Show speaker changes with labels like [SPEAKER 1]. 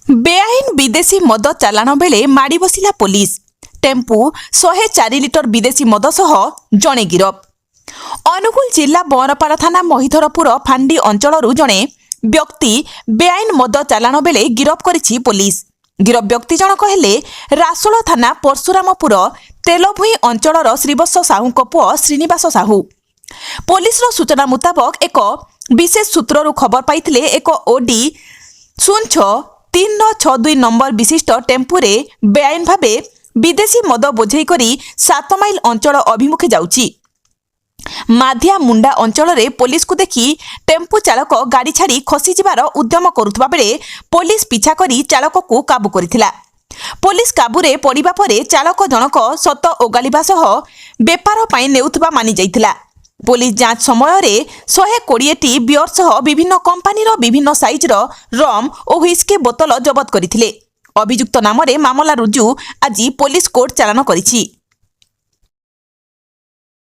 [SPEAKER 1] बेआईन विदेशी मद चालाण बेले माड़ी बसिला पुलिस। टेम्पू 104 लिटर विदेशी मद सह जणे गिरफ। अनुगुल जिला बरपाड़ थाना महिधरपुर फांडी अंचल जणे व्यक्ति बेआईन मद चालाण बेले गिरफ करिछि पुलिस। गिरफ व्यक्ति जनक हेले रासोल थाना परशुरामपुर तेलभुई अंचल श्रीवत्स साहू पुओ श्रीनिवास साहू। पुलिस सूचना मुताबक एक विशेष सूत्रु खबर पाइथिले एक ओडी 06-3962 नंबर विशिष्ट टेम्पुरे बेआईन भावे विदेशी मद बोझेई करी 7 माइल अंचल अभिमुखे जाउची। माधिया मुंडा अंचल रे पुलिस को देखि टेम्पू चालक गाड़ी छाड़ी खसी जिबार उद्यम करुथबा बेले पुलिस पिछा करी चालक को काबू करिथिला। पुलिस काबूरे पड़िबा परे चालक जनक सत ओगालिबा सह बेपार पई नेउथबा मानि जाइथिला। पुलिस जांच समय रे 120टी बियर सह विभिन्न कंपानीर विभिन्न साइजर रम और व्हिस्की बोतल जबत करथिले। अभियुक्त नाम रे मामला रुजु आज पुलिस कोर्ट चालान करिछि।